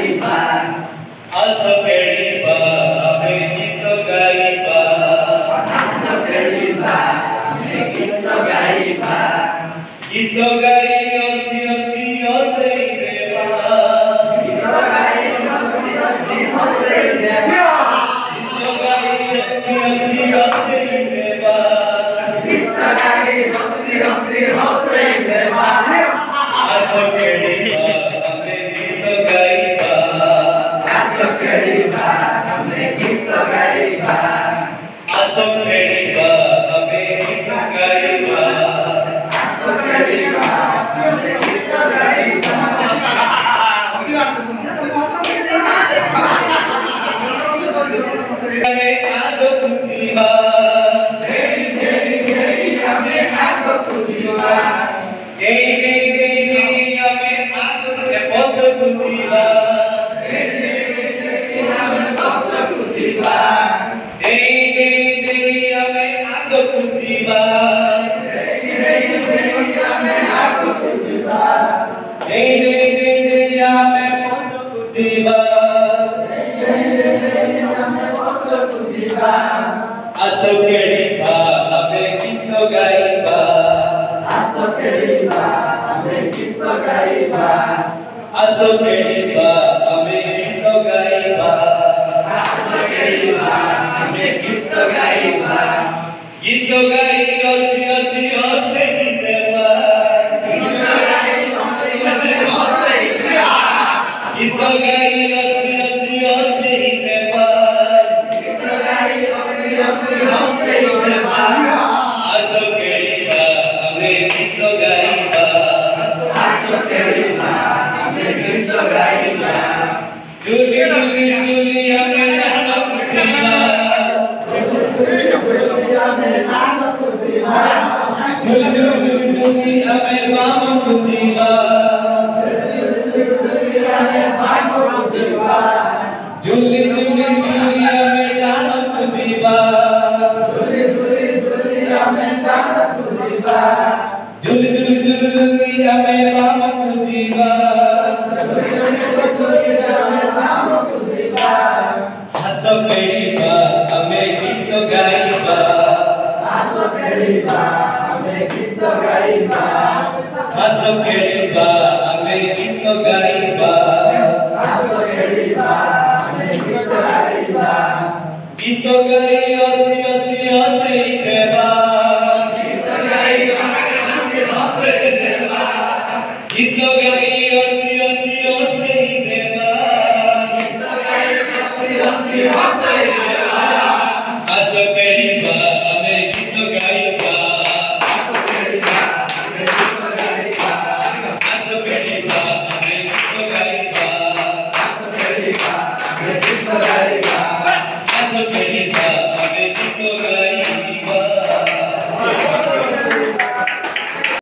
ଗାଇବା ଆସ ଖେଳିବା ଆମେ ଗୀତ ଗାଇବା ଆସ ଖେଳିବା ଆମେ ଗୀତ ଗାଇବା ଗୀତ ଗାଇ ହସି ହସି ହସେଇ ଦେବା ଗୀତ ଗାଇ ହସି ହସି ହସେଇ ଦେବା ଗୀତ ଗାଇ ହସି ହସି ହସେଇ ଦେବା ଗୀତ ଗାଇ ହସି ହସି ହସେଇ ଦେବା ଆସ ଖେଳିବା ଆମେ ଗୀତ ଗାଇବା ଆସ ଖେଳିବା ଆମେ ଗୀତ ଗାଇବା ଆସ ଖେଳିବା ଆମେ ଗୀତ ଗାଇବା ଆସ ଖେଳିବା ଆମେ ଗୀତ ଗାଇବା ଆମେ ଆଗକୁ ଯିବା ଖେଳି ଖେଳି ଖେଳି ଆମେ ଆଗକୁ ଯିବା ଗେଇ ଗେଇ ଗେଇ ଗେଇ ଆମେ ଆଗକୁ ପଛକୁ ଯିବା ଆମେ ପଛକୁ ଯିବା ଗେଇ ଗେଇ ଗେଇ ଆମେ ଆଗକୁ ଯିବା ଆମେ ଆଗକୁ ଯିବା ଗେଇ ଗେଇ ଗେଇ ଗେଇ ଆମେ ପଛକୁ ଯିବା ଆମେ ପଛକୁ ଯିବା ଆସ ଖେଳିବା ଆମେ ଗୀତ ଗାଇବା ଆସ ଖେଳିବା ଆମେ ଗୀତ ଗାଇବା ଆସ ଖେଳିବା ଆମେ ଗୀତ ଗାଇବା ଆସ ଖେଳିବା ଆମେ ଗୀତ ଗାଇବା ଗୀତ ଗାଇ ହସି ହସି ହସେଇ ଦେବା ଗୀତ ଗାଇ ହସି ହସି ହସେଇ ଦେବା ଗୀତ ଗାଇ ହସି ହସି ହସେଇ ଦେବା ଗୀତ ଗାଇ ହସି ହସି ହସେଇ ଦେବା ଆସ ଖେଳିବା ଆମେ ଗୀତ ଗାଇବା ଆସ ଖେଳିବା ଆମେ ଗୀତ ଗାଇବା ଜୁଲି ଜୁଲି ଜୁଲି ଆମେ ଡାହାଣକୁ ଯିବା ଆମେ ନାମକୁ ଯିବା ଜୁଲି ଜୁଲି ଜୁଲି ଜୁଲି ଆମେ ବାମକୁ ଯିବା ଆମେ ବାମକୁ ଯିବା ଜୁଲି ଜୁଲି ଜୁଲି ଆମେ ଡାହାଣକୁ ଯିବା ଝୁଲି ଝୁଲି ଝୁଲି ଆମେ ଡାହାଣକୁ ଯିବା ଜୁଲି ଜୁଲି ଜୁଲି ଜୁଲି ଆମେ ବାମକୁ ଯିବା ଆମେ ବାମକୁ ଯିବା ଆସ ଖେଳିବା ଆମେ ଗୀତ ଗାଇବା ଆସ ଖେଳିବା ଆମେ ଗୀତ ଗାଇବା ଆସ ଖେଳିବା